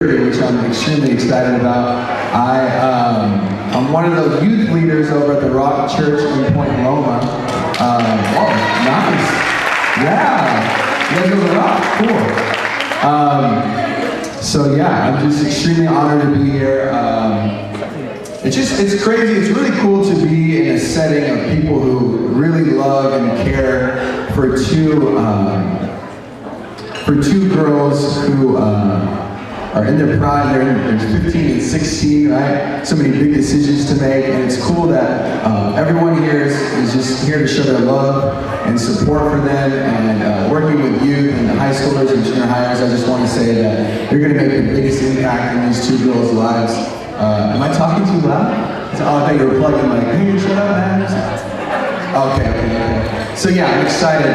which I'm extremely excited about. I'm one of the youth leaders over at the Rock Church in Point Loma. Oh, nice. Yeah, you guys go to the Rock, cool. So yeah, I'm just extremely honored to be here. It's crazy, it's really cool to be in a setting of people who really love and care for two girls who are in their prime. They're 15 and 16, right? So many big decisions to make, and it's cool that everyone here is just here to show their love and support for them, and working with youth and high schoolers and junior hires. I just want to say that you're going to make the biggest impact in these two girls' lives. Am I talking too loud? Oh, I thought you were plugging like, hey, shut up, man. Okay. So yeah, I'm excited.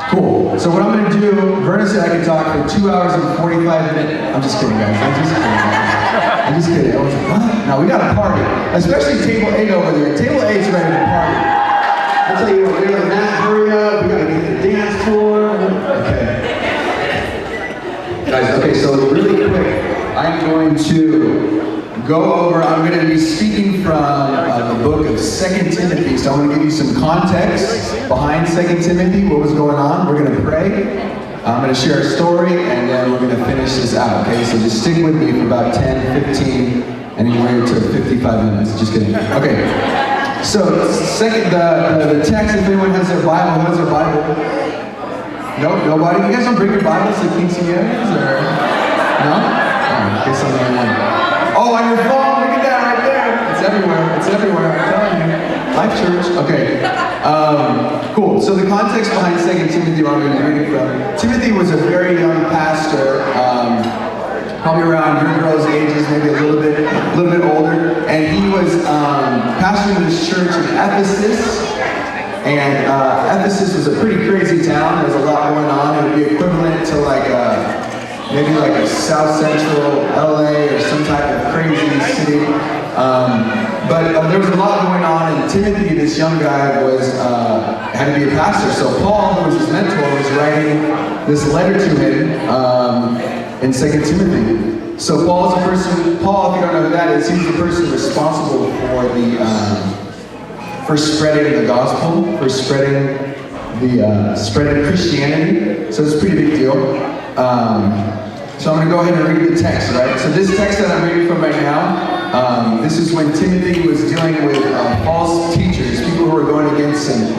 Cool. So what I'm going to do, Verna said I could talk for 2 hours and 45 minutes. I'm just kidding, guys. I'm just kidding. I was like, what? No, we got to party. Especially table 8 over there. Table 8's ready to party. I'll tell you what, we're like, Matt, hurry up. We got to get to the dance floor. Okay. Guys, okay, so really quick, I'm going to I'm going to be speaking from the book of 2 Timothy. So I'm going to give you some context behind 2 Timothy, what was going on. We're going to pray. I'm going to share a story, and then we're going to finish this out, okay? So just stick with me for about 10, 15, anywhere to 55 minutes. Just kidding. Okay. So the text, if anyone has their Bible, who has their Bible? Nope, nobody? You guys don't bring your Bibles to quinceañeras, or? No? Oh, okay, something I want. Oh, on your phone, look at that right there. It's everywhere, I'm telling you. Life Church, okay. Cool, so the context behind 2 Timothy, where I'm going to be reading from. Timothy was a very young pastor, probably around your girls' ages, maybe a little bit older, and he was pastoring this church in Ephesus. And Ephesus was a pretty crazy town. There was a lot going on. It would be equivalent to maybe like a South Central LA or some type of crazy city. But there was a lot going on, and Timothy, this young guy, had to be a pastor. So Paul, who was his mentor, was writing this letter to him in 2 Timothy. So Paul, if you don't know who that is, he's the person responsible for spreading the gospel, for spreading Christianity. So it's a pretty big deal. So I'm going to go ahead and read the text, right? So this text that I'm reading from right now, this is when Timothy was dealing with false teachers, people who were going against him,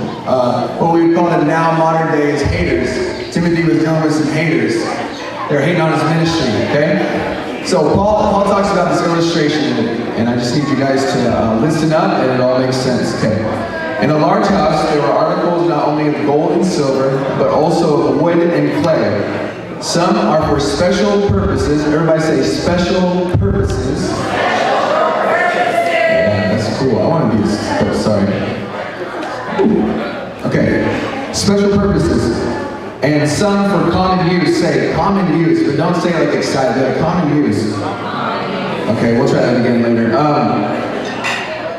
what we would call them now modern days haters. Timothy was dealing with some haters. They're hating on his ministry, okay? So Paul talks about this illustration, and I just need you guys to listen up, and it all makes sense, okay? In a large house, there were articles not only of gold and silver, but also of wood and clay. Some are for special purposes. Everybody say special purposes. Yeah, that's cool. I want to be, sorry. Okay. Special purposes. And some for common use. Say common use, but don't say like excited. Like common use. Okay, we'll try that again later.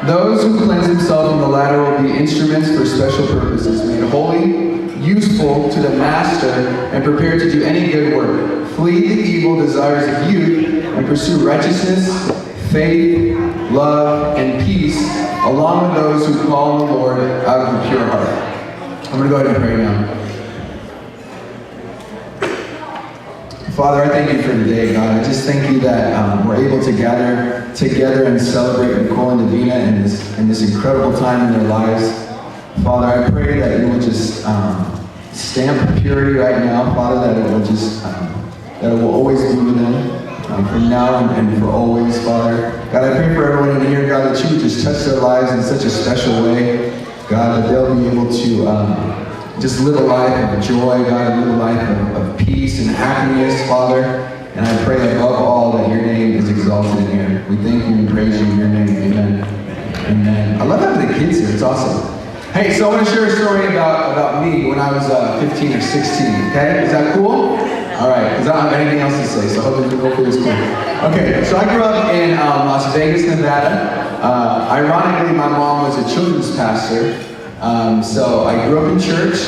Those who cleanse themselves from the latter will be instruments for special purposes, made holy, useful to the master, and prepared to do any good work. Flee the evil desires of youth and pursue righteousness, faith, love, and peace, along with those who call on the Lord out of a pure heart. I'm going to go ahead and pray now. Father, I thank you for today, God. I just thank you that we're able to gather together and celebrate Nicole and Davina in this incredible time in their lives. Father, I pray that you will just stamp purity right now, Father, that it will just, that it will always be with them, from now and for always, Father. God, I pray for everyone in here, God, that you would just touch their lives in such a special way, God, that they'll be able to just live a life of joy, God, live a life of peace and happiness, Father. And I pray above all that your name is exalted in here. We thank you and praise you in your name. Amen. Amen. I love having the kids here. It's awesome. Hey, so I want to share a story about me when I was 15 or 16, okay? Is that cool? All right, because I don't have anything else to say, so hopefully it's cool. Okay, so I grew up in Las Vegas, Nevada. Ironically, my mom was a children's pastor. So I grew up in church,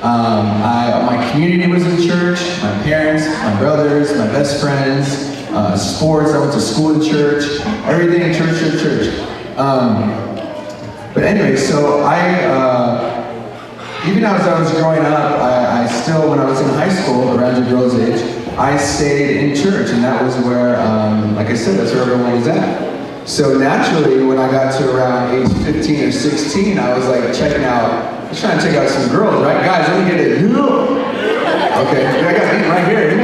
My community was in church, my parents, my brothers, my best friends, sports, I went to school in church, everything in church. But anyway, so even as I was growing up, I still, when I was in high school, around your girl's age, I stayed in church, and that was where, like I said, that's where everyone was at. So naturally, when I got to around age 15 or 16, I was like checking out, I was trying to check out some girls, right? Guys, let me get it. Okay, I got me right here. You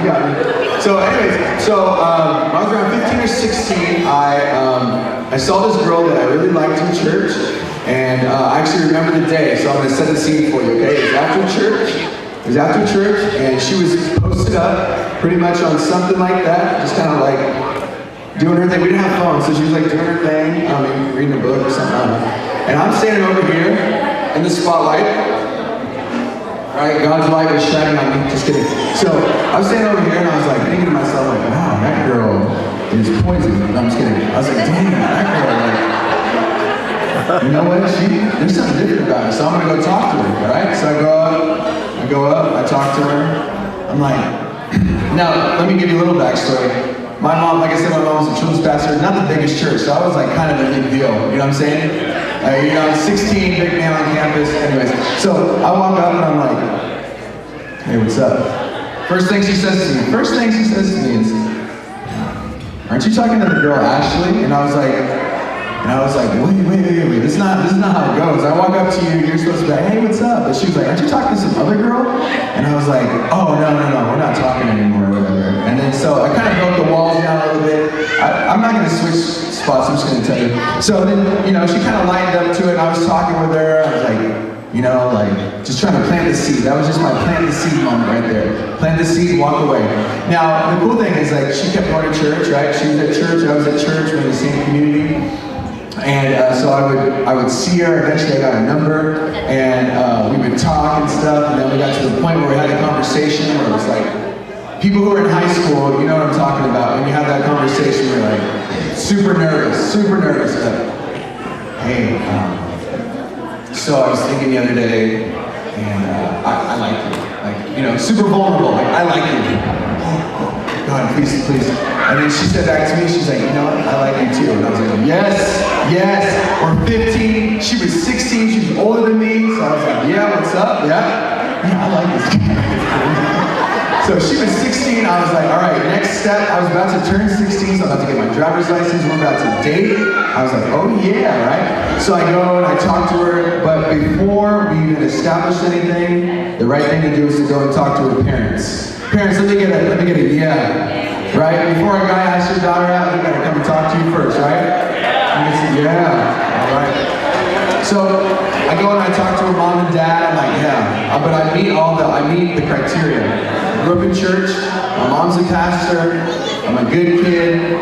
got me. So anyways, when I was around 15 or 16, I saw this girl that I really liked in church, and I actually remember the day, so I'm going to set the scene for you, okay? It was after church, and she was posted up pretty much on something like that, just kind of like doing her thing. We didn't have phones, so she was like doing her thing, reading a book or something, I don't know. And I'm standing over here in the spotlight, right? God's light was shining on me, just kidding. So I was standing over here and I was like thinking to myself, like, wow, that girl is poison. No, I'm just kidding. I was like, dang, that girl, like, you know what? There's something different about her, so I'm gonna go talk to her, all right? So I go up, I talk to her. I'm like, now, let me give you a little backstory. My mom, like I said, my mom was a children's pastor, not the biggest church, so I was like kind of a big deal, you know what I'm saying? 16, big man on campus, anyways. So I walk up and I'm like, hey, what's up? First thing she says to me is, aren't you talking to the girl Ashley? And I was like, wait, this is not how it goes. I walk up to you, you're supposed to be like, hey, what's up? But she was like, aren't you talking to some other girl? And I was like, oh, no, we're not talking anymore, or whatever. And then so I kind of broke the walls down a little bit. I'm not gonna switch spots, I'm just gonna tell you. So then, she kind of lined up to it, and I was talking with her, I was like, just trying to plant the seed. That was just my plant the seed moment right there. Plant the seed, walk away. Now, the cool thing is, like, she kept going to church, right? She was at church, I was at church, we're in the same community. And so I would see her, eventually I got a number, and we would talk and stuff, and then we got to the point where we had a conversation where it was like, people who are in high school, you know what I'm talking about, when you have that conversation, you're like, super nervous, but, hey, so I was thinking the other day, and I like you, like, super vulnerable, like, I like you. God, please. And then she said back to me, she's like, you know what, I like you too. And I was like, yes, we're 15, she was 16, she was older than me, so I was like, yeah, what's up, yeah, I like this guy. So she was 16, I was like, all right, next step, I was about to turn 16, so I'm about to get my driver's license, we're about to date. I was like, oh yeah, right? So I go and I talk to her, but before we even established anything, the right thing to do is to go and talk to her parents. Parents, let me get a yeah, right? Before a guy asks your daughter out, we gotta come and talk to you first, right? Yeah, all right. So I go and I talk to her mom and dad. I'm like, yeah, but I meet the criteria. I grew up in church. My mom's a pastor. I'm a good kid.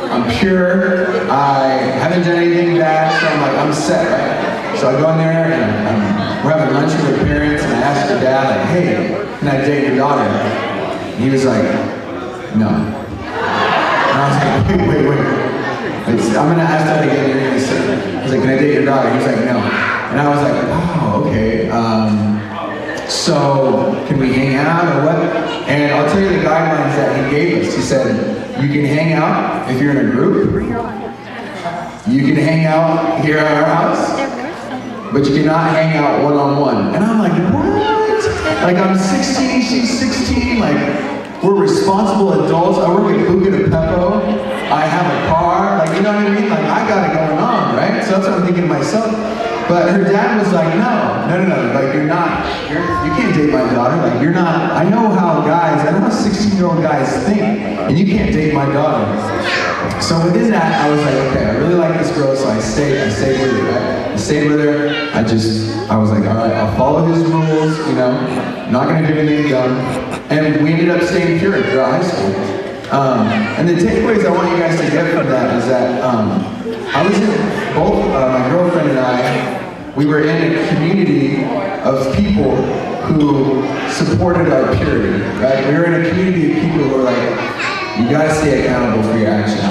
I'm pure. I haven't done anything bad, so I'm like, I'm set, right? So I go in there and we're having lunch with her parents, and I asked her dad, like, hey, can I date your daughter? And he was like, no. And I was like, wait. I'm gonna ask that again, you're gonna say, I was like, can I date your daughter? He was like, no. And I was like, oh, okay. So can we hang out or what? And I'll tell you the guidelines that he gave us. He said, you can hang out if you're in a group. You can hang out here at our house, but you cannot hang out one-on-one. And I'm like, what? Like, I'm 16, she's 16, like, we're responsible adults. I work at Buca de Pepo. I have a car, like, you know what I mean? Like, I got it going on, right? So that's what I'm thinking to myself. But her dad was like, no, like, you can't date my daughter, like, you're not, I know how 16-year-old guys think, and you can't date my daughter. So within that, I was like, okay, I really like this girl, so I stayed with her, right? I stayed with her, I was like, all right, I'll follow his rules, not gonna do anything dumb. And we ended up staying pure throughout high school. And the takeaways I want you guys to get from that is that I was in both, my girlfriend and I, we were in a community of people who supported our purity, right? We were in a community of people who were like, you gotta stay accountable for your actions.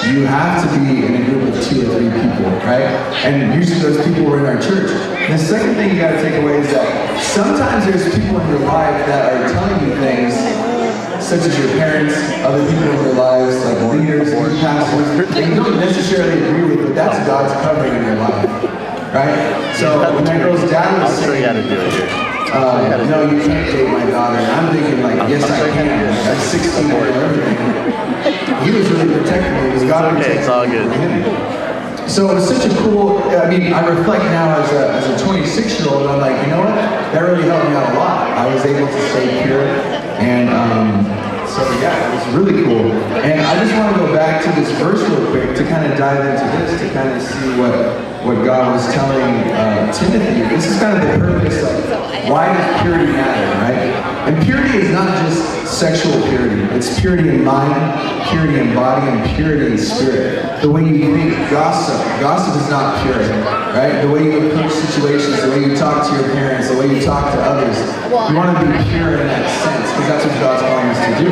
You have to be in a group of 2 or 3 people, right? And usually those people were in our church. The second thing you got to take away is that sometimes there's people in your life that are telling you things, such as your parents, other people in your lives, like leaders, pastors, that you don't necessarily agree with, but that's God's covering in your life, right? So when that girl's dad was saying, no, you can't date my daughter, and I'm thinking like, yes, I can. At 16 or everything. He was really protecting me. It was God protecting it's all good. him. So it was such a cool, I mean, I reflect now as a 26-year-old, and I'm like, you know what? That really helped me out a lot. I was able to stay pure, and so yeah, it was really cool. And I just want to go back to this verse real quick to kind of dive into this, to kind of see what God was telling Timothy. This is kind of the purpose of why does purity matter, right? And purity is not just sexual purity. It's purity in mind, purity in body, and purity in spirit. The way you think, gossip is not pure, right? The way you approach situations, the way you talk to your parents, the way you talk to others. You want to be pure in that sense, because that's what God's calling us to do.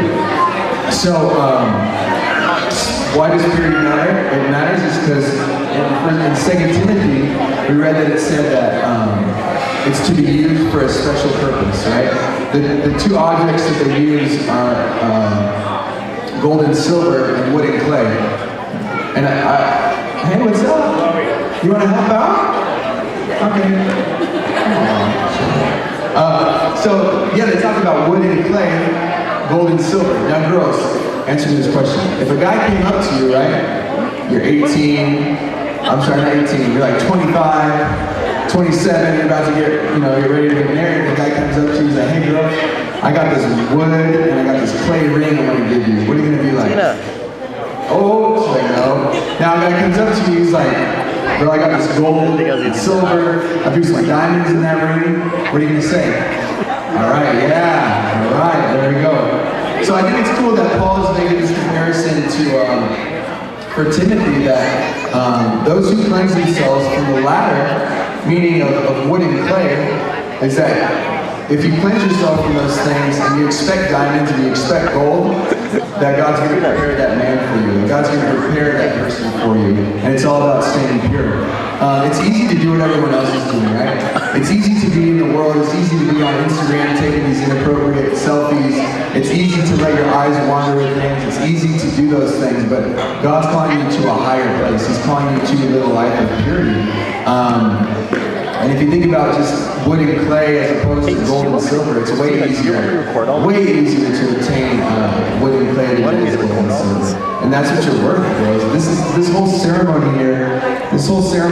So, why does purity matter? It matters is because in 2 Timothy, we read that it said that it's to be used for a special purpose, right? The two objects that they use are gold and silver and wood and clay. And hey, what's up? You want to help out? Okay. So, yeah, they talk about wood and clay, gold and silver. Now, girls, answer me this question. If a guy came up to you, right? You're 18, I'm sorry, not 18, you're like 25, 27, you're about to get, you're ready to get married, the guy comes up to you, he's like, hey girl, I got this wood and I got this clay ring I'm going to give you. What are you going to be like? Oh, she's like, no. Now a guy comes up to you, he's like, girl, I got this gold and silver, I threw some diamonds in that ring. What are you going to say? Alright, yeah, alright, there we go. So I think it's cool that Paul is making this comparison to, for Timothy, that those who cleanse themselves from the latter, meaning of wood and clay, is that if you cleanse yourself from those things and you expect diamonds and you expect gold, that God's going to prepare that man for you. That God's going to prepare that person for you. And it's all about staying pure. It's easy to do what everyone else is doing, right? It's easy to be in the world. It's easy to be on Instagram taking these inappropriate selfies. It's easy to let your eyes wander with things. It's easy to do those things. But God's calling you to a higher place. He's calling you to live a life of purity. And if you think about just wood and clay as opposed to gold and silver, it's way easier to attain wood and clay than it is gold and silver. And that's what you're worth, bros. This whole ceremony here, this whole ceremony